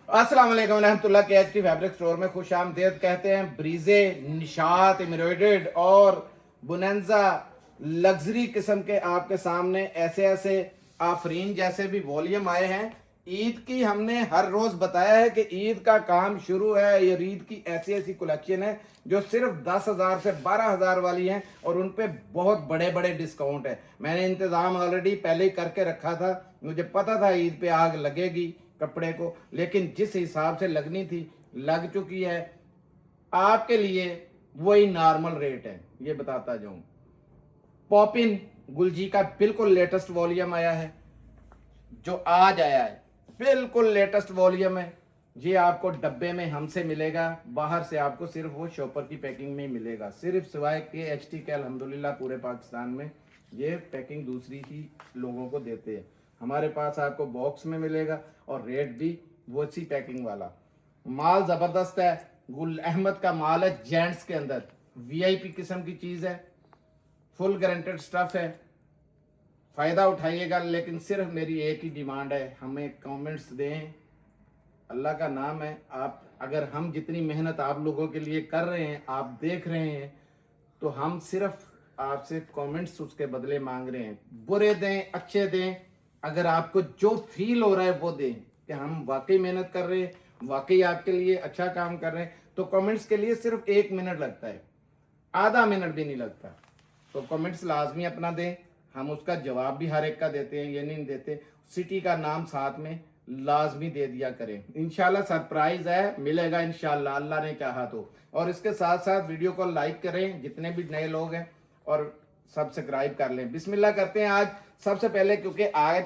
अस्सलाम वालेकुम रहमतुल्लाह के एचटी फैब्रिक स्टोर में खुश आमदेद कहते हैं। ब्रीजे, निशात, एम्ब्रॉयडर्ड और बुनंजा लग्जरी किस्म के आपके सामने ऐसे ऐसे आफरीन जैसे भी वॉल्यूम आए हैं। ईद की हमने हर रोज बताया है कि ईद का काम शुरू है। ये ईद की ऐसी ऐसी कलेक्शन है जो सिर्फ 10,000 से 12,000 वाली हैं और उन पे बहुत बड़े बड़े डिस्काउंट है। मैंने इंतजाम ऑलरेडी पहले ही करके रखा था, मुझे पता था ईद पे आग लगेगी कपड़े को, लेकिन जिस हिसाब से लगनी थी लग चुकी है। आपके लिए वही नॉर्मल रेट है, ये बताता जाऊं। पॉपिन गुलजी का बिल्कुल लेटेस्ट वॉल्यूम आया है, जो आज आया है, बिल्कुल लेटेस्ट वॉल्यूम है। ये आपको डब्बे में हमसे मिलेगा, बाहर से आपको सिर्फ वो शॉपर की पैकिंग में ही मिलेगा, सिर्फ सिवाय के एचटी के। अल्हम्दुलिल्लाह पूरे पाकिस्तान में ये पैकिंग दूसरी ही लोगों को देते हैं। हमारे पास आपको बॉक्स में मिलेगा और रेट भी वो सी पैकिंग वाला। माल ज़बरदस्त है, गुल अहमद का माल है, जेंट्स के अंदर वीआईपी किस्म की चीज़ है, फुल गारंटेड स्टफ है। फ़ायदा उठाइएगा, लेकिन सिर्फ मेरी एक ही डिमांड है, हमें कमेंट्स दें। अल्लाह का नाम है, आप अगर हम जितनी मेहनत आप लोगों के लिए कर रहे हैं, आप देख रहे हैं, तो हम सिर्फ आपसे कमेंट्स उसके बदले मांग रहे हैं। बुरे दें, अच्छे दें, अगर आपको जो फील हो रहा है वो दें कि हम वाकई मेहनत कर रहे हैं, वाकई आपके लिए अच्छा काम कर रहे हैं। तो कमेंट्स के लिए सिर्फ 1 मिनट लगता है, आधा मिनट भी नहीं लगता। तो कमेंट्स लाजमी अपना दें, हम उसका जवाब भी हर एक का देते हैं, ये नहीं देते। सिटी का नाम साथ में लाजमी दे दिया करें। इंशाल्लाह सरप्राइज है, मिलेगा इंशाल्लाह, अल्लाह ने चाहा तो। और इसके साथ साथ वीडियो को लाइक करें जितने भी नए लोग हैं, और सब्सक्राइब कर लें। बिस्मिल्लाह करते हैं आज सबसे पहले, क्योंकि आज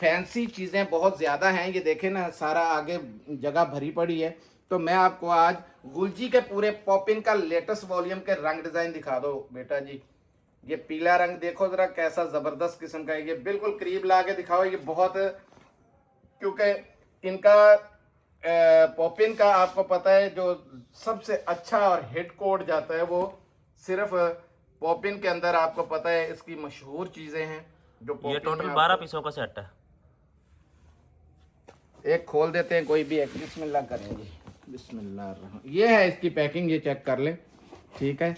फैंसी चीज़ें बहुत ज़्यादा हैं। ये देखें ना, सारा आगे जगह भरी पड़ी है। तो मैं आपको आज गुलजी के पूरे पॉपिन का लेटेस्ट वॉल्यूम के रंग डिज़ाइन दिखा दो बेटा जी। ये पीला रंग देखो जरा, कैसा ज़बरदस्त किस्म का है। ये बिल्कुल करीब ला के दिखाओ। ये बहुत, क्योंकि इनका पॉपिन का आपको पता है जो सबसे अच्छा और हिट कोड जाता है वो सिर्फ पॉपिन के अंदर। आपको पता है इसकी मशहूर चीज़ें हैं जो ये टोटल 12 पीसों का सेट है। एक खोल देते हैं कोई भी एक, बिस्मिल्लाह करेंगे। बिस्मिल्लाह, ये है इसकी पैकिंग, ये चेक कर लें, ठीक है।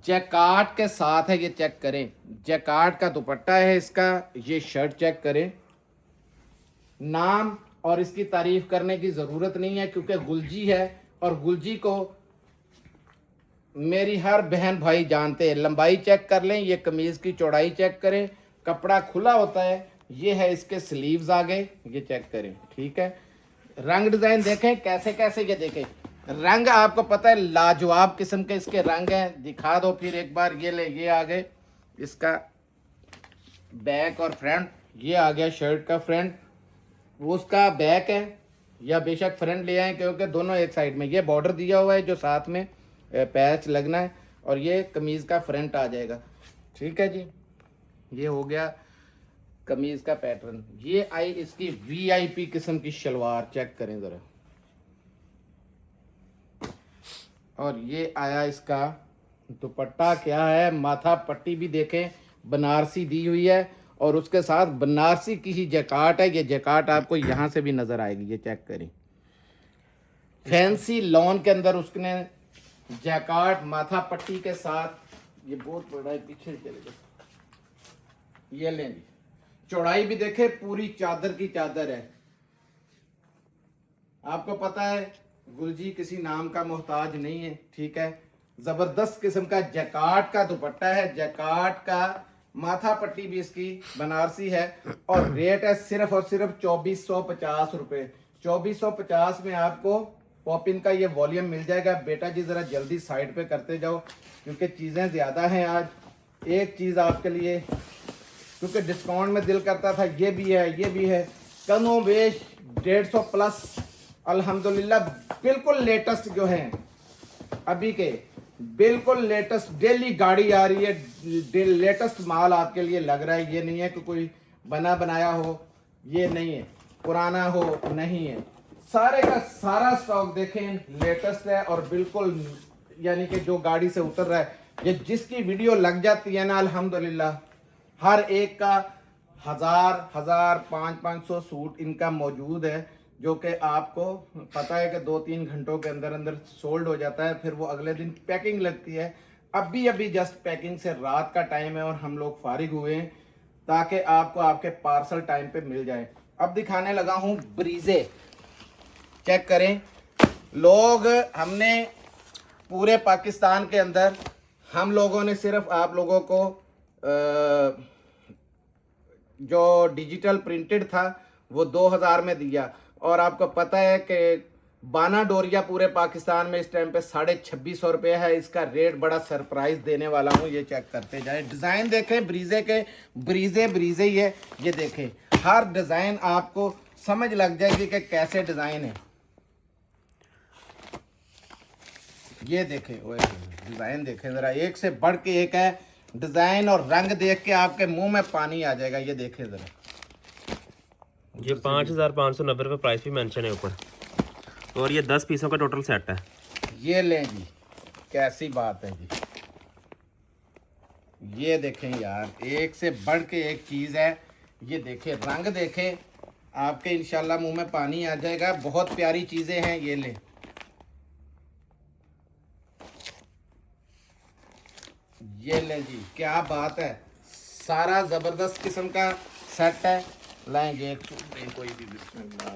जैकार्ड के साथ है, ये चेक करें। जैकार्ड का दुपट्टा है इसका, ये शर्ट चेक करें। नाम और इसकी तारीफ करने की ज़रूरत नहीं है, क्योंकि गुलजी है और गुलजी को मेरी हर बहन भाई जानते हैं। लंबाई चेक कर लें, ये कमीज़ की चौड़ाई चेक करें, कपड़ा खुला होता है। ये है इसके स्लीव्स आगे, ये चेक करें, ठीक है। रंग डिज़ाइन देखें कैसे कैसे, ये देखें रंग, आपको पता है लाजवाब किस्म के इसके रंग हैं। दिखा दो फिर एक बार, ये ले, ये आगे इसका बैक और फ्रंट, ये आ गया शर्ट का फ्रंट, वो उसका बैक है, या बेशक फ्रंट ले आए क्योंकि दोनों एक साइड में। ये बॉर्डर दिया हुआ है जो साथ में पैच लगना है, और ये कमीज़ का फ्रंट आ जाएगा, ठीक है जी। ये हो गया कमीज़ का पैटर्न। ये आई इसकी वीआईपी किस्म की शलवार, चेक करें ज़रा। और ये आया इसका दुपट्टा, क्या है, माथा पट्टी भी देखें बनारसी दी हुई है, और उसके साथ बनारसी की ही जैकार्ड है। ये जैकार्ड आपको यहाँ से भी नज़र आएगी, ये चेक करें। फैंसी लॉन के अंदर उसने जैकार्ड माथा पट्टी के साथ, ये बहुत बड़ा है, पीछे चले गए, ये लें जी। चौड़ाई भी देखे, पूरी चादर की चादर है। आपको पता है गुलजी किसी नाम का मोहताज नहीं है, ठीक है। जबरदस्त किस्म का जैकार्ड का दुपट्टा है, जैकार्ड का माथा पट्टी भी इसकी बनारसी है, और रेट है सिर्फ और सिर्फ 2450 रुपये। 2450 में आपको पॉपिन का ये वॉल्यूम मिल जाएगा। बेटा जी ज़रा जल्दी साइड पे करते जाओ, क्योंकि चीज़ें ज़्यादा हैं आज। एक चीज़ आपके लिए, क्योंकि डिस्काउंट में दिल करता था, ये भी है, ये भी है, कमो बेश 150 प्लस अल्हम्दुलिल्लाह। बिल्कुल लेटेस्ट जो हैं अभी के, बिल्कुल लेटेस्ट, डेली गाड़ी आ रही है, लेटेस्ट माल आपके लिए लग रहा है। ये नहीं है कि कोई बना बनाया हो, ये नहीं है, पुराना हो, नहीं है, सारे का सारा स्टॉक देखें लेटेस्ट है, और बिल्कुल यानी कि जो गाड़ी से उतर रहा है, ये जिसकी वीडियो लग जाती है ना, अल्हम्दुलिल्लाह हर एक का हजार 500 सूट इनका मौजूद है, जो कि आपको पता है कि 2-3 घंटों के अंदर अंदर सोल्ड हो जाता है, फिर वो अगले दिन पैकिंग लगती है। अभी जस्ट पैकिंग से रात का टाइम है और हम लोग फारिग हुए हैं, ताकि आपको आपके पार्सल टाइम पे मिल जाए। अब दिखाने लगा हूँ ब्रीजे, चेक करें लोग। हमने पूरे पाकिस्तान के अंदर हम लोगों ने सिर्फ आप लोगों को जो डिजिटल प्रिंटेड था वो 2000 में दिया, और आपको पता है कि बाना डोरिया पूरे पाकिस्तान में इस टाइम पे 2650 रुपये है। इसका रेट बड़ा सरप्राइज देने वाला हूँ, ये चेक करते जाए। डिज़ाइन देखें ब्रीजे के, ब्रीजे ही है, ये देखें हर डिज़ाइन आपको समझ लग जाएगी कि कैसे डिज़ाइन है। ये देखें ओए डिज़ाइन देखें ज़रा, एक से बढ़ के एक है डिज़ाइन, और रंग देख के आपके मुंह में पानी आ जाएगा। ये देखें ज़रा, ये 5590 रुपये प्राइस भी मेंशन है ऊपर, और ये 10 पीसों का टोटल सेट है। ये लें जी, कैसी बात है जी। ये देखें यार, एक से बढ़ के एक चीज़ है। ये देखें रंग देखें, आपके इंशाल्लाह मुंह में पानी आ जाएगा। बहुत प्यारी चीज़ें हैं, ये लें। ये ले जी, क्या बात है, सारा ज़बरदस्त किस्म का सेट है। लाएंगे एक कोई भी, बिस्मिल्लाह।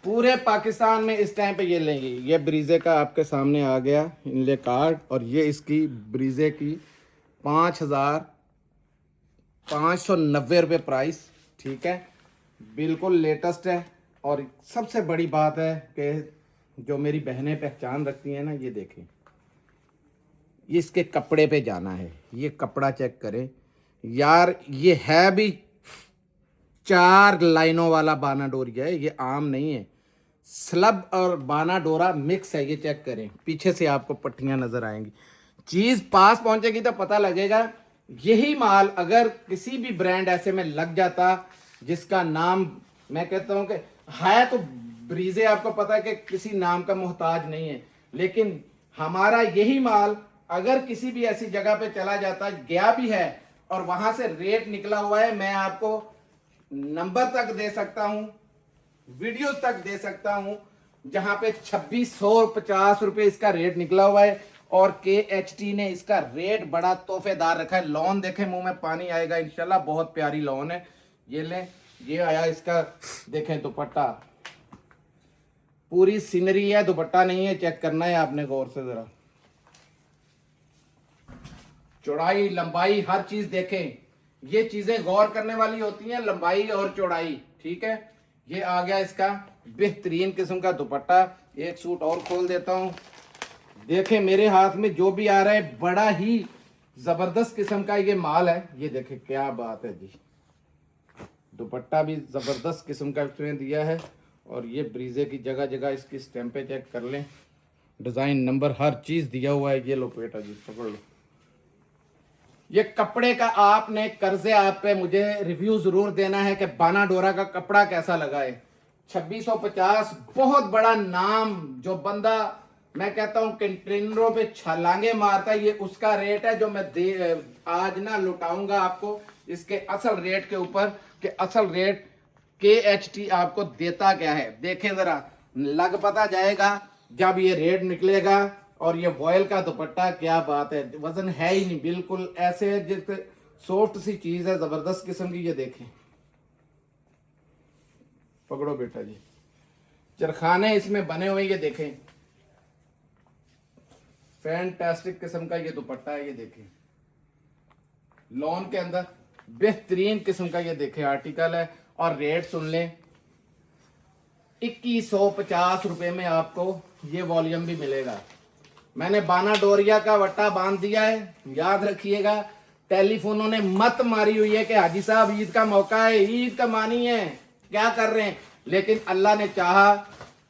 पूरे पाकिस्तान में इस टाइम पे ये लेंगे। ये ब्रीजे का आपके सामने आ गया इनले कार्ड, और ये इसकी ब्रीजे की 5590 रुपये प्राइस, ठीक है, बिल्कुल लेटेस्ट है। और सबसे बड़ी बात है कि जो मेरी बहनें पहचान रखती हैं ना, ये देखें, ये इसके कपड़े पे जाना है। ये कपड़ा चेक करें यार, ये है भी 4 लाइनों वाला बाना डोरिया है, ये आम नहीं है। स्लब और बाना डोरा मिक्स है, ये चेक करें। पीछे से आपको पट्टियां नजर आएंगी। चीज़ पास पहुंचेगी तो पता लगेगा। यही माल अगर किसी भी ब्रांड ऐसे में लग जाता जिसका नाम, मैं कहता हूं कि है तो ब्रीजे, आपको पता है कि किसी नाम का मोहताज नहीं है, लेकिन हमारा यही माल अगर किसी भी ऐसी जगह पे चला जाता, गया भी है और वहां से रेट निकला हुआ है, मैं आपको नंबर तक दे सकता हूं, वीडियोस तक दे सकता हूं, जहां पे 2650 रुपए इसका रेट निकला हुआ है। और KHT ने इसका रेट बड़ा तोहफेदार रखा है। लॉन देखें, मुंह में पानी आएगा इंशाल्लाह, बहुत प्यारी लॉन है। ये लें, ये आया इसका, देखें दुपट्टा, पूरी सीनरी है, दुपट्टा नहीं है, चेक करना है आपने गौर से जरा। चौड़ाई लंबाई हर चीज देखें, ये चीजें गौर करने वाली होती हैं, लंबाई और चौड़ाई, ठीक है। ये आ गया इसका बेहतरीन किस्म का दुपट्टा। एक सूट और खोल देता हूं, देखें मेरे हाथ में जो भी आ रहा है, बड़ा ही जबरदस्त किस्म का ये माल है। ये देखें क्या बात है जी, दुपट्टा भी जबरदस्त किस्म का इसमें दिया है। और ये ब्रीजे की जगह जगह इसकी स्टैंपे चेक कर लें, डिजाइन नंबर हर चीज दिया हुआ है। ये लो बेटा जी, पकड़ लो। ये कपड़े का आपने कर्जे आप पे मुझे रिव्यू जरूर देना है कि बाना डोरा का कपड़ा कैसा लगा है। 2650 बहुत बड़ा नाम, जो बंदा मैं कहता हूं कंटेनरों पे छलांगे मारता है, ये उसका रेट है जो मैं आज ना लुटाऊंगा आपको इसके असल रेट के ऊपर, कि असल रेट KHT आपको देता क्या है। देखें जरा, लग पता जाएगा जब ये रेट निकलेगा। और ये वॉयल का दुपट्टा, क्या बात है, वजन है ही नहीं, बिल्कुल ऐसे जैसे सॉफ्ट सी चीज है, जबरदस्त किस्म की। ये देखें, पकड़ो बेटा जी, चरखाने इसमें बने हुए, ये देखें फैंटास्टिक किस्म का ये दुपट्टा है। ये देखें लॉन के अंदर बेहतरीन किस्म का ये देखें आर्टिकल है। और रेट सुन लें, 2150 रुपए में आपको ये वॉल्यूम भी मिलेगा। मैंने बाना डोरिया का वट्टा बांध दिया है, याद रखिएगा। टेलीफोनों ने मत मारी हुई है कि हाजी साहब ईद का मौका है, ईद कमानी है, क्या कर रहे हैं। लेकिन अल्लाह ने चाहा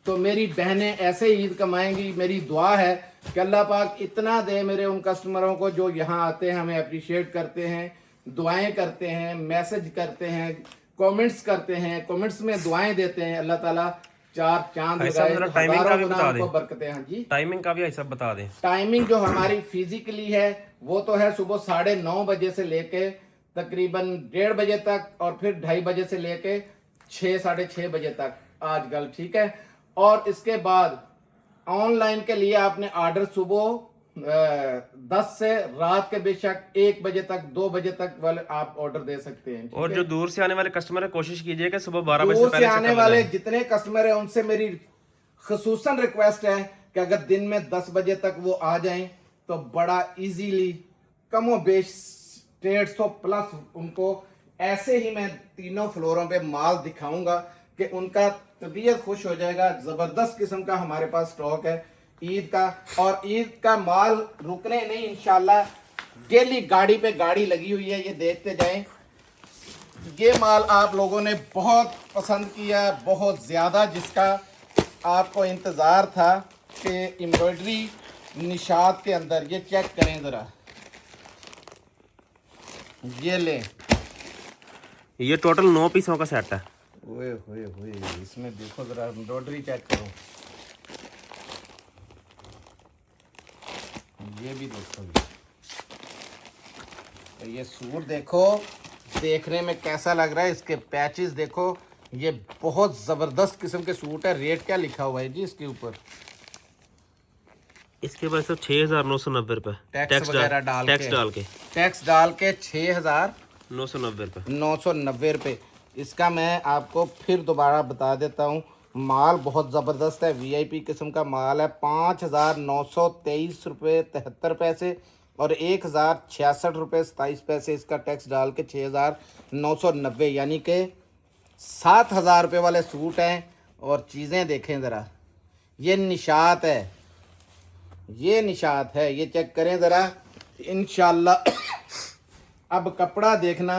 तो मेरी बहनें ऐसे ईद कमाएंगी। मेरी दुआ है कि अल्लाह पाक इतना दे मेरे उन कस्टमरों को जो यहाँ आते हैं, हमें अप्रिशिएट करते हैं, दुआएं करते हैं, मैसेज करते हैं, कमेंट्स करते हैं, कमेंट्स में दुआएं देते हैं। अल्लाह ताला चार चांद लगाए, टाइमिंग का भी बता दें, बरकतें। हाँ जी, टाइमिंग का भी ऐसा बता दें। टाइमिंग जो हमारी फिजिकली है वो तो है सुबह 9:30 बजे से लेके तकरीबन 1:30 बजे तक और फिर 2:30 बजे से लेके 6 साढ़े 6 बजे तक आजकल, ठीक है। और इसके बाद ऑनलाइन के लिए आपने ऑर्डर सुबह 10 से रात के बेशक 1 बजे तक 2 बजे तक वाले आप ऑर्डर दे सकते हैं, ठीक और है? जो दूर से आने वाले कस्टमर है, कोशिश कीजिए कि सुबह 12 बजे से दूर से पहले आने चेकअप वाले जाए। जितने कस्टमर हैं उनसे मेरी खसूसन रिक्वेस्ट है कि अगर दिन में 10 बजे तक वो आ जाएं तो बड़ा इजीली कमो बेश 150 प्लस उनको ऐसे ही मैं तीनों फ्लोरों पे माल दिखाऊंगा कि उनका तबीयत खुश हो जाएगा। जबरदस्त किस्म का हमारे पास स्टॉक है ईद का, और ईद का माल रुकने नहीं, इंशाल्लाह डेली गाड़ी पे गाड़ी लगी हुई है, ये देखते जाएं। ये माल आप लोगों ने बहुत पसंद किया, बहुत ज़्यादा, जिसका आपको इंतज़ार था कि एम्ब्रॉयडरी निशात के अंदर। ये चेक करें ज़रा, ये लें, ये टोटल 9 पीसों का सेट है। ओए होए होए, इसमें देखो ज़रा एम्ब्रॉयडरी चेक करो, ये भी देखो, ये सूट देखो देखने में कैसा लग रहा है, इसके पैचेस देखो, ये बहुत ज़बरदस्त किस्म के सूट है। रेट क्या लिखा हुआ है जी इसके ऊपर? इसके पास तो 6,990 रुपये टैक्स वगैरह डाल टैक्स के, डाल के टैक्स डाल के 990 रुपये। 6,990 रुपये। इसका मैं आपको फिर दोबारा बता देता हूँ, माल बहुत ज़बरदस्त है, वीआईपी किस्म का माल है। 5,923 रुपये 73 पैसे और 1,066 रुपये 27 पैसे इसका टैक्स डाल के 6,990, यानी कि 7,000 रुपये वाले सूट हैं। और चीज़ें देखें ज़रा, ये निशात है, ये निशात है, ये चेक करें ज़रा इंशाल्लाह। अब कपड़ा देखना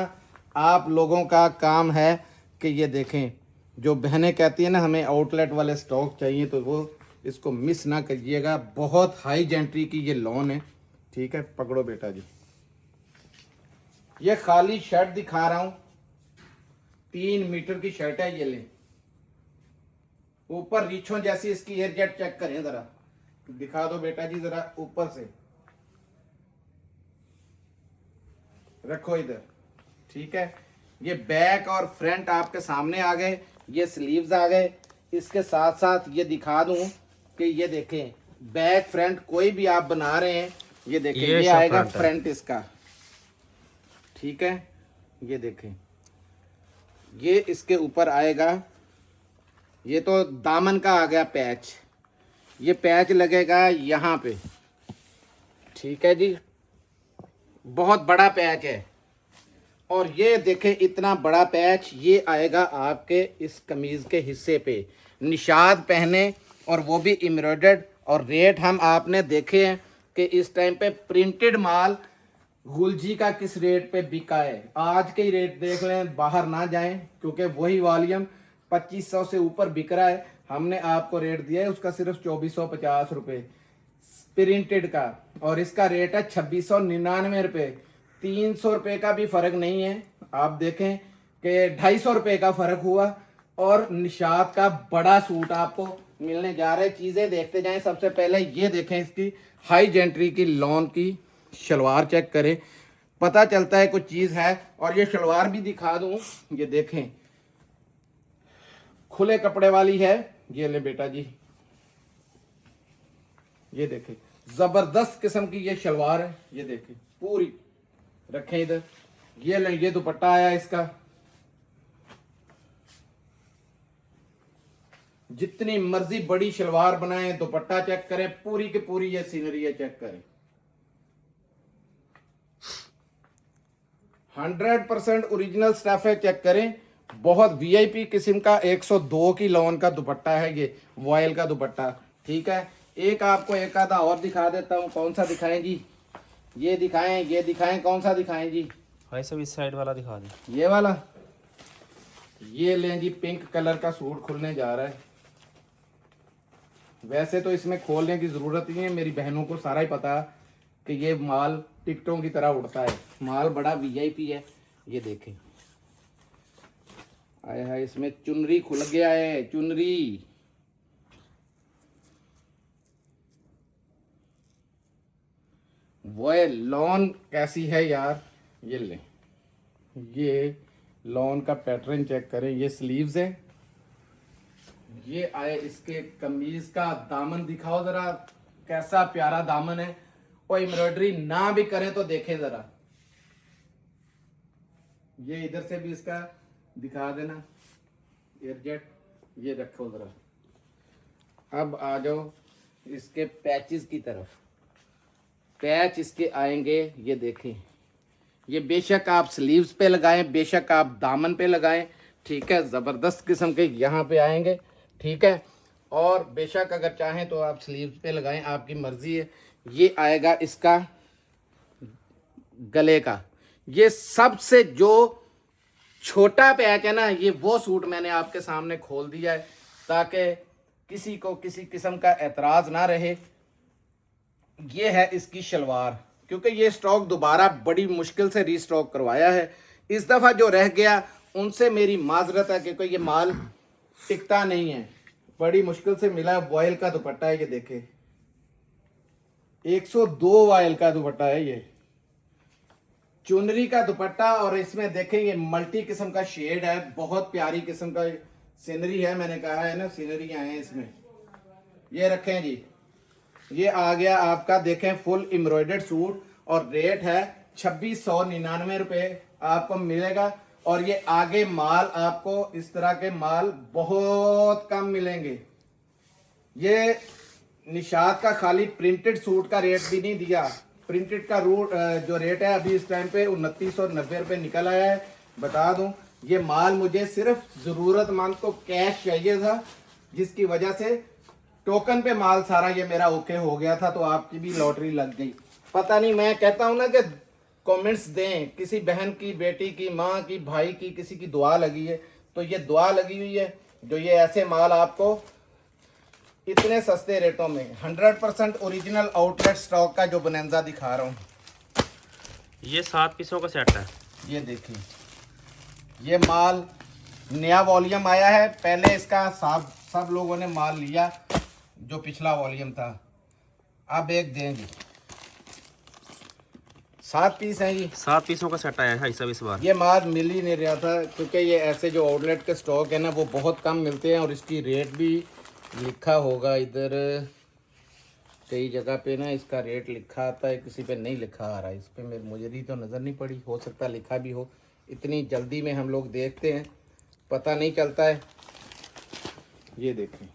आप लोगों का काम है कि ये देखें, जो बहनें कहती हैं ना हमें आउटलेट वाले स्टॉक चाहिए, तो वो इसको मिस ना करिएगा। बहुत हाई जेंट्री की ये लॉन है, ठीक है। पकड़ो बेटा जी, ये खाली शर्ट दिखा रहा हूँ, 3 मीटर की शर्ट है, ये लें। ऊपर रीछों जैसी इसकी एयरजेट चेक करें ज़रा, दिखा दो बेटा जी ज़रा ऊपर से, रखो इधर, ठीक है। ये बैक और फ्रंट आपके सामने आ गए, ये स्लीव्स आ गए। इसके साथ साथ ये दिखा दूं कि ये देखें बैक फ्रंट कोई भी आप बना रहे हैं, ये देखें ये आएगा फ्रंट इसका, ठीक है। ये देखें ये इसके ऊपर आएगा, ये तो दामन का आ गया पैच, ये पैच लगेगा यहाँ पे, ठीक है जी, बहुत बड़ा पैच है। और ये देखें इतना बड़ा पैच ये आएगा आपके इस कमीज़ के हिस्से पे, निशाद पहने और वो भी एम्ब्रॉयडर्ड। और रेट हम आपने देखे हैं कि इस टाइम पे प्रिंटेड माल गुलजी का किस रेट पे बिका है। आज के ही रेट देख लें, बाहर ना जाएं, क्योंकि वही वॉल्यूम 2500 से ऊपर बिक रहा है। हमने आपको रेट दिया है उसका सिर्फ 2450 रुपये प्रिंटेड का, और इसका रेट है 2699 रुपये। 300 रुपये का भी फ़र्क नहीं है। आप देखें कि 250 रुपये का फ़र्क हुआ, और निशात का बड़ा सूट आपको मिलने जा रहा है। चीज़ें देखते जाएं। सबसे पहले ये देखें इसकी हाई जेंट्री की लॉन की शलवार चेक करें, पता चलता है कुछ चीज़ है। और ये शलवार भी दिखा दूं, ये देखें खुले कपड़े वाली है, ये ले बेटा जी, ये देखें ज़बरदस्त किस्म की ये शलवार है, ये देखें पूरी, रखें इधर। ये ले, ये दुपट्टा आया इसका, जितनी मर्जी बड़ी शलवार बनाएं, दुपट्टा चेक करें, पूरी की पूरी ये सीनरी है, चेक करें। 100% ओरिजिनल स्टफ है, चेक करें। बहुत वीआईपी किस्म का 102 की लॉन का दुपट्टा है, ये वॉयल का दुपट्टा, ठीक है। एक आपको एक आधा और दिखा देता हूँ। कौन सा दिखाएं जी? ये दिखाएं, ये दिखाएं, कौन सा दिखाएं जी? भाई सब इस साइड वाला दिखा दें। ये वाला, ये लें जी, पिंक कलर का सूट खुलने जा रहा है। वैसे तो इसमें खोलने की ज़रूरत ही है, मेरी बहनों को सारा ही पता कि ये माल टिकटों की तरह उड़ता है, माल बड़ा वीआईपी है। ये देखें, आया है, इसमें चुनरी खुल गया है, चुनरी। वो लॉन कैसी है यार, ये ले, ये लॉन का पैटर्न चेक करें, ये स्लीव्स हैं, ये आए इसके कमीज का दामन दिखाओ जरा, कैसा प्यारा दामन है। और एम्ब्रॉयडरी ना भी करें तो देखें जरा, ये इधर से भी इसका दिखा देना एयरजेट, ये रखो जरा। अब आ जाओ इसके पैचेस की तरफ। पैच इसके आएंगे, ये देखें, ये बेशक आप स्लीव्स पे लगाएं, बेशक आप दामन पे लगाएं, ठीक है, ज़बरदस्त किस्म के यहाँ पे आएंगे, ठीक है। और बेशक अगर चाहें तो आप स्लीव्स पे लगाएं, आपकी मर्ज़ी है। ये आएगा इसका गले का, ये सबसे जो छोटा पैच है ना, ये वो सूट मैंने आपके सामने खोल दिया है ताकि किसी को किसी किस्म का एतराज़ ना रहे। ये है इसकी शलवार, क्योंकि ये स्टॉक दोबारा बड़ी मुश्किल से रीस्टॉक करवाया है। इस दफ़ा जो रह गया उनसे मेरी माजरत है, क्योंकि ये माल टिकता नहीं है, बड़ी मुश्किल से मिला। वॉयल का दुपट्टा है, ये देखे 102 वॉयल का दुपट्टा है, ये चुनरी का दुपट्टा। और इसमें देखें ये मल्टी किस्म का शेड है, बहुत प्यारी किस्म का सीनरी है, मैंने कहा है ना सीनरी आए हैं इसमें। ये रखें जी, ये आ गया आपका, देखें फुल एम्ब्रॉयडर्ड सूट, और रेट है 2699 रुपये आपको मिलेगा। और ये आगे माल आपको इस तरह के माल बहुत कम मिलेंगे। ये निशात का खाली प्रिंटेड सूट का रेट भी नहीं दिया, प्रिंटेड का रूट जो रेट है अभी इस टाइम पे 2990 रुपये निकल आया है। बता दूं, ये माल मुझे सिर्फ ज़रूरतमंद को कैश चाहिए था, जिसकी वजह से टोकन पे माल सारा ये मेरा ओके हो गया था, तो आपकी भी लॉटरी लग गई। पता नहीं, मैं कहता हूं ना कि कमेंट्स दें, किसी बहन की, बेटी की, माँ की, भाई की, किसी की दुआ लगी है, तो ये दुआ लगी हुई है जो ये ऐसे माल आपको इतने सस्ते रेटों में 100% ओरिजिनल आउटलेट स्टॉक का जो बोनेंजा दिखा रहा हूँ। ये 7 पीसों का सेट है। ये देखिए, ये माल नया वॉल्यूम आया है, पहले इसका सब लोगों ने माल लिया जो पिछला वॉल्यूम था, अब एक देंगे। 7 पीस हैं ये, 7 पीसों का सेट आया है सब इस बार। ये माल मिल ही नहीं रहा था, क्योंकि ये ऐसे जो आउटलेट के स्टॉक है ना वो बहुत कम मिलते हैं। और इसकी रेट भी लिखा होगा इधर कई जगह पे ना, इसका रेट लिखा आता है, किसी पे नहीं लिखा आ रहा है। इस पे मुझे भी तो नज़र नहीं पड़ी, हो सकता है लिखा भी हो, इतनी जल्दी में हम लोग देखते हैं पता नहीं चलता है। ये देखें,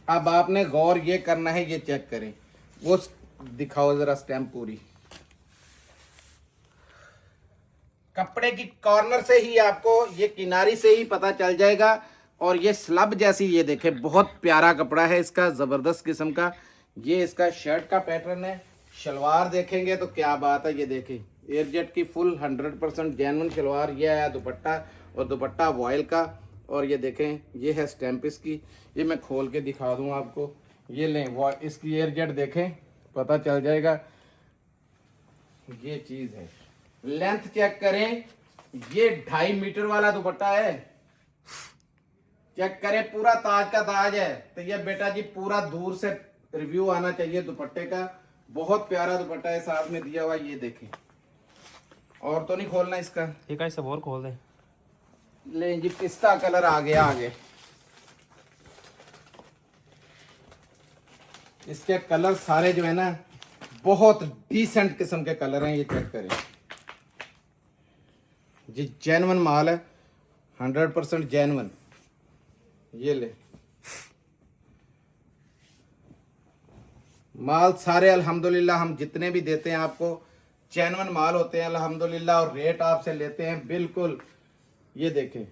अब आपने गौर ये करना है, ये चेक करें, वो दिखाओ ज़रा स्टैम्प पूरी। कपड़े की कॉर्नर से ही आपको, ये किनारी से ही पता चल जाएगा। और ये स्लब जैसी, ये देखें बहुत प्यारा कपड़ा है इसका, ज़बरदस्त किस्म का। ये इसका शर्ट का पैटर्न है, शलवार देखेंगे तो क्या बात है। ये देखें एयरजेट की फुल 100% जेन्युइन शलवार। ये आया दुपट्टा, और दुपट्टा वॉयल का। और ये देखें, ये है स्टैम्प इसकी, ये मैं खोल के दिखा दूँ आपको। ये लें इसकी एयरजेट देखें, पता चल जाएगा। ये चीज़ है, लेंथ चेक करें, ये 2.5 मीटर वाला दुपट्टा है, चेक करें, पूरा ताज का ताज है। तो ये बेटा जी पूरा दूर से रिव्यू आना चाहिए दुपट्टे का, बहुत प्यारा दुपट्टा है साथ में दिया हुआ। ये देखें, और तो नहीं खोलना इसका, एक ऐसा और खोल दें। ले जी, पिस्ता कलर आ गया आगे, इसके कलर सारे जो है ना बहुत डिसेंट किस्म के कलर हैं। ये चेक करें जी, जेन्युइन माल है, 100% जेन्युइन। ये ले माल सारे अल्हम्दुलिल्लाह हम जितने भी देते हैं आपको जेन्युइन माल होते हैं अल्हम्दुलिल्लाह, और रेट आपसे लेते हैं बिल्कुल। ये देखें,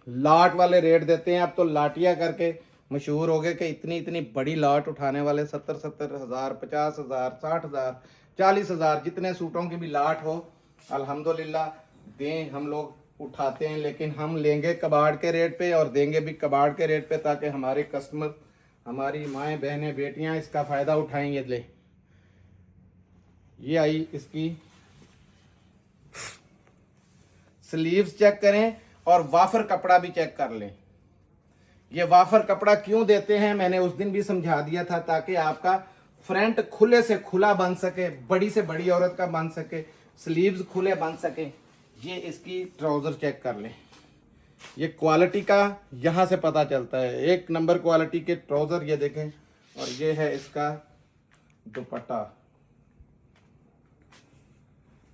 लाट वाले रेट देते हैं। अब तो लाटिया करके मशहूर हो गए कि इतनी इतनी बड़ी लाट उठाने वाले 70-70 हज़ार, 50 हज़ार, 60 हज़ार, 40 हज़ार, जितने सूटों की भी लाट हो अल्हम्दुलिल्लाह दें, हम लोग उठाते हैं। लेकिन हम लेंगे कबाड़ के रेट पे और देंगे भी कबाड़ के रेट पे, ताकि हमारे कस्टमर, हमारी माएँ, बहनें, बेटियां इसका फ़ायदा उठाएंगे। ले ये आई इसकी स्लीव्स चेक करें, और वाफर कपड़ा भी चेक कर लें। ये वाफर कपड़ा क्यों देते हैं मैंने उस दिन भी समझा दिया था, ताकि आपका फ्रंट खुले से खुला बन सके, बड़ी से बड़ी औरत का बन सके, स्लीव्स खुले बन सके। ये इसकी ट्राउज़र चेक कर लें, ये क्वालिटी का यहाँ से पता चलता है, एक नंबर क्वालिटी के ट्राउज़र ये देखें। और ये है इसका दुपट्टा।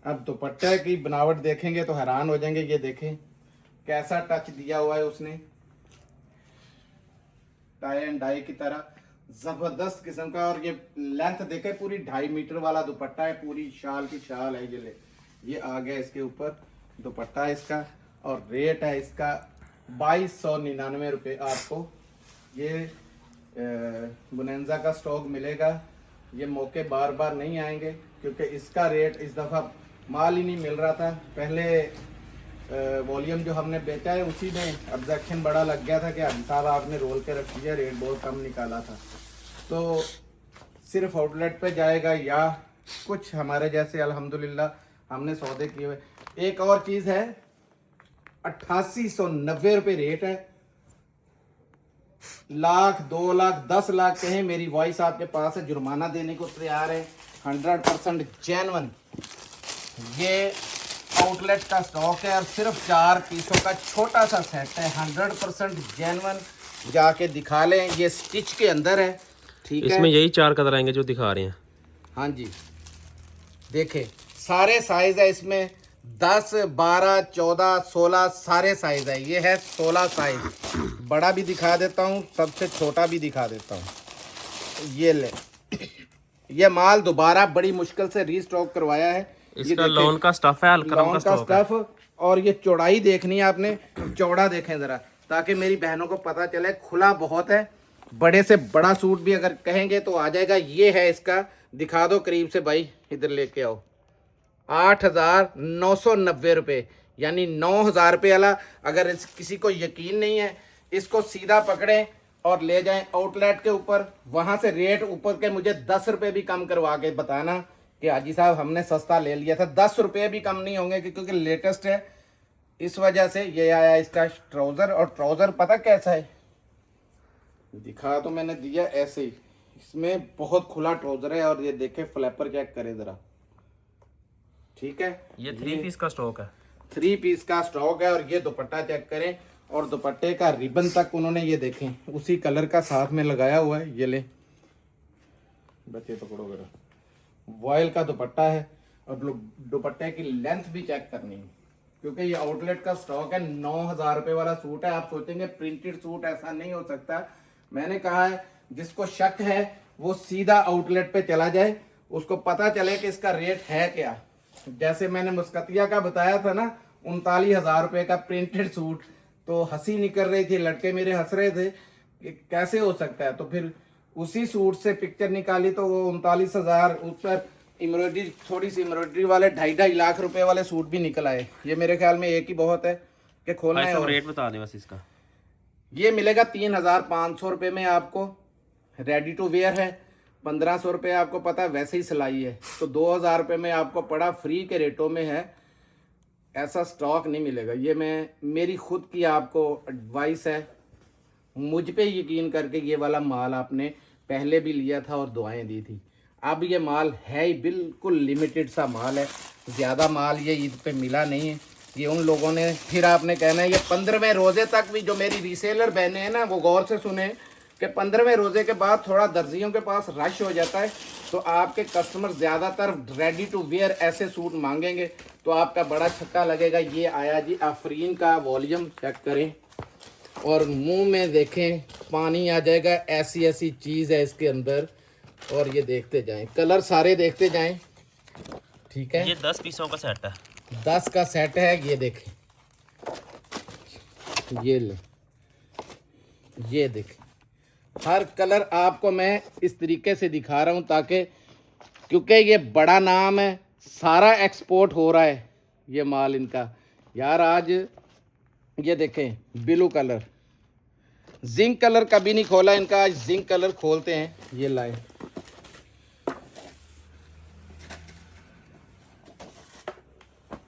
अब दुपट्टे की बनावट देखेंगे तो हैरान हो जाएंगे। ये देखें कैसा टच दिया हुआ है उसने, टाई एंड डाई की तरह जबरदस्त किस्म का। और ये लेंथ देखे, पूरी 2.5 मीटर वाला दुपट्टा है, पूरी शाल की शाल है। ये आ गया इसके ऊपर दुपट्टा इसका। और रेट है इसका 2299 रुपये। आपको ये बुनेंजा का स्टॉक मिलेगा। ये मौके बार बार नहीं आएंगे क्योंकि इसका रेट इस दफ़ा माल ही नहीं मिल रहा था। पहले वॉल्यूम जो हमने बेचा है उसी में ऑब्जेक्शन बड़ा लग गया था कि हाजी साहब आपने रोल के रख दिया, रेट बहुत कम निकाला था। तो सिर्फ आउटलेट पे जाएगा या कुछ हमारे जैसे अल्हम्दुलिल्लाह हमने सौदे किए हुए। एक और चीज़ है, 8890 रुपये रेट है। लाख 2 लाख 10 लाख कहें, मेरी वॉइस आपके पास है, जुर्माना देने को तैयार है। 100% जेन्युइन ये आउटलेट का स्टॉक है और सिर्फ 4 पीसों का छोटा सा सेट है। 100% जेन्युइन, जाके दिखा लें। ये स्टिच के अंदर है, ठीक है। इसमें यही 4 कलर आएंगे जो दिखा रहे हैं। हाँ जी, देखें सारे साइज है इसमें, 10 12 14 16 सारे साइज है। ये है 16 साइज। बड़ा भी दिखा देता हूँ, सबसे छोटा भी दिखा देता हूँ। ये ले, ये माल दोबारा बड़ी मुश्किल से रीस्टॉक करवाया है। इसका लॉन का स्टफ है, अलकरम का स्टॉक है। और ये चौड़ाई देखनी है आपने, चौड़ा देखें ज़रा, ताकि मेरी बहनों को पता चले। खुला बहुत है, बड़े से बड़ा सूट भी अगर कहेंगे तो आ जाएगा। ये है इसका, दिखा दो करीब से भाई, इधर लेके आओ। 8990 रुपये, यानी 9000 रुपये वाला। अगर किसी को यकीन नहीं है, इसको सीधा पकड़ें और ले जाएं आउटलेट के ऊपर, वहाँ से रेट ऊपर के मुझे 10 रुपये भी कम करवा के बताना कि हाजी साहब हमने सस्ता ले लिया था। 10 रुपये भी कम नहीं होंगे क्योंकि लेटेस्ट है। इस वजह से ये आया इसका ट्राउज़र। और ट्राउज़र पता कैसा है, दिखा तो मैंने दिया ऐसे ही, इसमें बहुत खुला ट्राउज़र है। और ये देखे फ्लैपर चेक करें ज़रा, ठीक है। ये 3 पीस का स्टॉक है, 3 पीस का स्टॉक है। और ये दुपट्टा चेक करें, और दुपट्टे का रिबन तक उन्होंने ये देखें उसी कलर का साथ में लगाया हुआ है। ये ले बच्चे पकड़ो जरा, वॉयल का दुपट्टा है। और दुपट्टे की लेंथ भी चेक करनी है क्योंकि ये आउटलेट का स्टॉक है। 9000 रुपये वाला सूट है। आप सोचेंगे प्रिंटेड सूट, ऐसा नहीं हो सकता। मैंने कहा है जिसको शक है वो सीधा आउटलेट पे चला जाए, उसको पता चले कि इसका रेट है क्या। जैसे मैंने मुस्कतिया का बताया था ना, 39,000 रुपये का प्रिंटेड सूट, तो हंसी निकल रही थी, लड़के मेरे हंस रहे थे कि कैसे हो सकता है। तो फिर उसी सूट से पिक्चर निकाली तो वो 39,000, उस पर एम्ब्रॉयडरी, थोड़ी सी एम्ब्रॉयडरी वाले 2.5 लाख रुपए वाले सूट भी निकल आए। ये मेरे ख्याल में एक ही बहुत है कि खोलना है। और रेट बता दें बस इसका। ये मिलेगा 3500 रुपये में आपको, रेडी टू वेयर है। 1500 रुपये आपको पता है वैसे ही सिलाई है, तो 2000 रुपये में आपको पड़ा, फ्री के रेटों में है। ऐसा स्टॉक नहीं मिलेगा। ये मेरी खुद की आपको एडवाइस है, मुझ पे यकीन करके ये वाला माल आपने पहले भी लिया था और दुआएं दी थी। अब ये माल है ही बिल्कुल लिमिटेड सा माल है, ज़्यादा माल ये ईद पे मिला नहीं है। ये उन लोगों ने, फिर आपने कहना है ये 15वें रोज़े तक भी, जो मेरी रीसेलर बहनें हैं ना, वो गौर से सुने कि 15वें रोज़े के बाद थोड़ा दर्जियों के पास रश हो जाता है, तो आपके कस्टमर ज़्यादातर रेडी टू वेयर ऐसे सूट मांगेंगे, तो आपका बड़ा छक्का लगेगा। ये आया जी आफरीन का, वॉल्यूम चेक करें और मुंह में देखें पानी आ जाएगा। ऐसी ऐसी चीज़ है इसके अंदर। और ये देखते जाएं, कलर सारे देखते जाएं, ठीक है। ये 10 पीसों का सेट है, 10 का सेट है। ये देखें, ये ले, ये देखें, हर कलर आपको मैं इस तरीके से दिखा रहा हूँ ताकि, क्योंकि ये बड़ा नाम है, सारा एक्सपोर्ट हो रहा है ये माल इनका। यार आज ये देखें ब्लू कलर, जिंक कलर कभी नहीं खोला इनका, आज जिंक कलर खोलते हैं। ये लाए,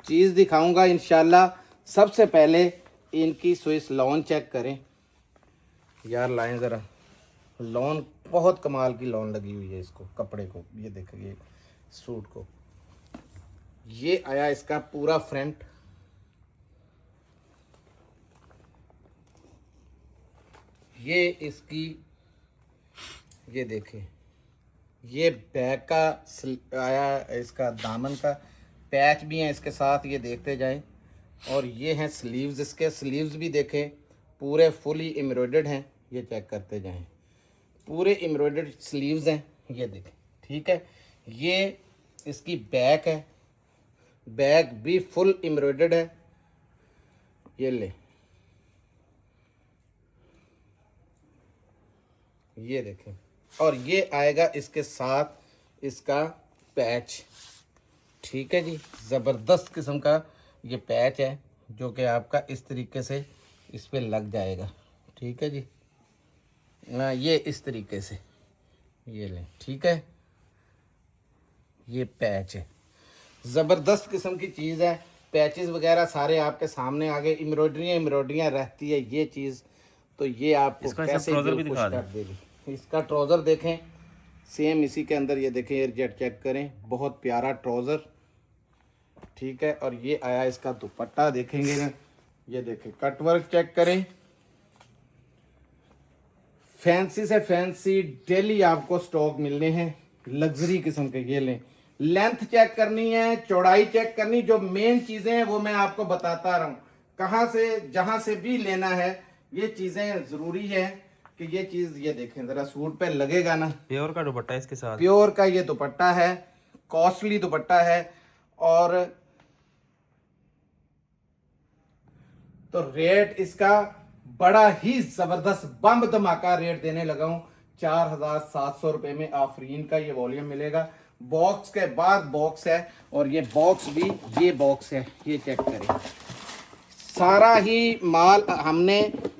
चीज़ दिखाऊंगा इंशाल्लाह। सबसे पहले इनकी स्विस लॉन चेक करें। यार लाएं ज़रा, लॉन बहुत कमाल की लॉन लगी हुई है इसको, कपड़े को। ये देखिए सूट को, ये आया इसका पूरा फ्रंट, ये इसकी, ये देखें, ये बैक का आया, इसका दामन का पैच भी है इसके साथ, ये देखते जाएं। और ये हैं स्लीव्स, इसके स्लीव्स भी देखें पूरे फुली एम्ब्रॉयडर्ड हैं, ये चेक करते जाएं, पूरे एम्ब्रॉयडर्ड स्लीव्स हैं, ये देखें, ठीक है। ये इसकी बैक है, बैक भी फुल एम्ब्रॉयडर्ड है, ये ले, ये देखें। और ये आएगा इसके साथ इसका पैच, ठीक है जी। ज़बरदस्त किस्म का ये पैच है जो कि आपका इस तरीके से इस पे लग जाएगा, ठीक है जी। ये इस तरीके से ये लें, ठीक है। ये पैच है, ज़बरदस्त किस्म की चीज़ है। पैचेस वगैरह सारे आपके सामने आ गए, एम्ब्रॉयडरियाँ रहती है ये चीज़, तो ये आपको कैसे दिल खुश कर देगी। इसका ट्राउज़र देखें, सेम इसी के अंदर, ये देखें, एयर जेट चेक करें, बहुत प्यारा ट्राउज़र, ठीक है। और ये आया इसका दुपट्टा, देखेंगे ना, ये देखें, कटवर्क चेक करें, फैंसी से फैंसी डेली आपको स्टॉक मिलने हैं, लग्जरी किस्म के। ये लें, लेंथ चेक करनी है, चौड़ाई चेक करनी, जो मेन चीज़ें हैं वो मैं आपको बताता रहा हूँ। कहाँ से जहाँ से भी लेना है ये चीज़ें ज़रूरी है कि ये चीज़, ये देखें ज़रा, सूट पे लगेगा ना, प्योर का दुपट्टा इसके साथ, प्योर का ये दुपट्टा है, कॉस्टली दुपट्टा है। और तो रेट इसका बड़ा ही ज़बरदस्त बम धमाका रेट देने लगा हूँ। 4700 रुपये में आफरीन का ये वॉल्यूम मिलेगा। बॉक्स के बाद बॉक्स है, और ये बॉक्स भी, ये बॉक्स है, ये चेक करें, सारा ही माल हमने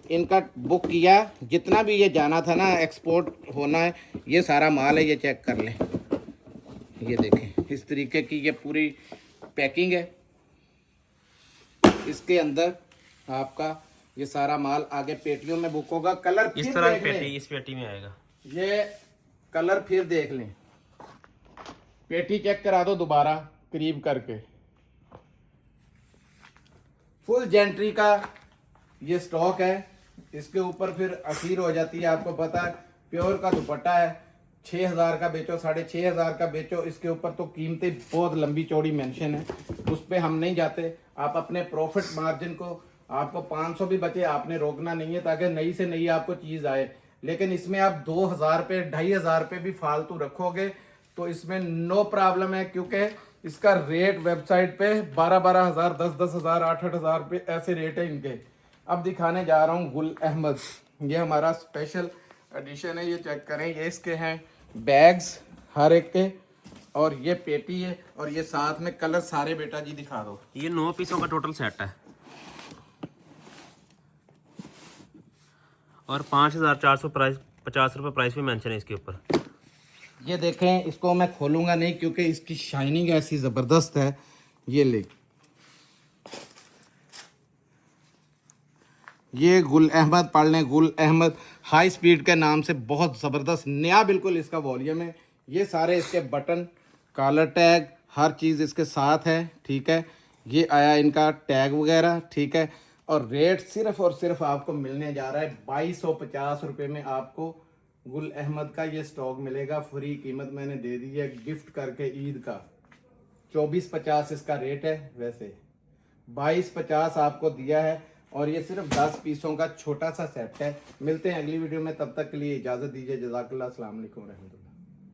इनका बुक किया, जितना भी ये जाना था ना, एक्सपोर्ट होना है, ये सारा माल है, ये चेक कर लें। ये देखें, इस तरीके की ये पूरी पैकिंग है, इसके अंदर आपका ये सारा माल आगे पेटियों में बुक होगा। कलर इस तरह पेटी, इस पेटी में आएगा, ये कलर फिर देख लें, पेटी चेक करा दो दोबारा करीब करके। फुल जेंट्री का ये स्टॉक है, इसके ऊपर फिर असीर हो जाती है, आपको पता है। प्योर का दुपट्टा है, 6000 का बेचो, 6500 का बेचो, इसके ऊपर तो कीमतें बहुत लंबी चौड़ी मेंशन है, उस पर हम नहीं जाते। आप अपने प्रॉफिट मार्जिन को, आपको 500 भी बचे, आपने रोकना नहीं है, ताकि नई से नई आपको चीज़ आए। लेकिन इसमें आप 2000 रुपये, 2500 रुपये भी फालतू रखोगे तो इसमें नो प्रॉब्लम है, क्योंकि इसका रेट वेबसाइट पे 12,000, 10,000, 8,000 रुपये ऐसे रेट है इनके। अब दिखाने जा रहा हूँ गुल अहमद, ये हमारा स्पेशल एडिशन है, ये चेक करें। ये इसके हैं बैग्स हर एक के, और ये पेटी है, और ये साथ में कलर सारे बेटा जी दिखा दो। ये 9 पीसों का टोटल सेट है, और 5450 प्राइस, 50 रुपये प्राइस भी मेंशन है इसके ऊपर। ये देखें, इसको मैं खोलूंगा नहीं क्योंकि इसकी शाइनिंग ऐसी ज़बरदस्त है। ये ले, ये गुल अहमद पढ़ लें, गुल अहमद हाई स्पीड के नाम से, बहुत ज़बरदस्त नया बिल्कुल इसका वॉल्यूम है। ये सारे इसके बटन, कॉलर टैग, हर चीज़ इसके साथ है, ठीक है। ये आया इनका टैग वगैरह, ठीक है। और रेट सिर्फ और सिर्फ आपको मिलने जा रहा है 2250 रुपये में। आपको गुल अहमद का ये स्टॉक मिलेगा, फ्री कीमत मैंने दे दी है गिफ्ट करके ईद का। 2450 इसका रेट है, वैसे 2250 आपको दिया है, और ये सिर्फ 10 पीसों का छोटा सा सेट है। मिलते हैं अगली वीडियो में, तब तक के लिए इजाज़त दीजिए। जज़ाकल्लाह, अस्सलाम वालेकुम रहमतुल्लाह।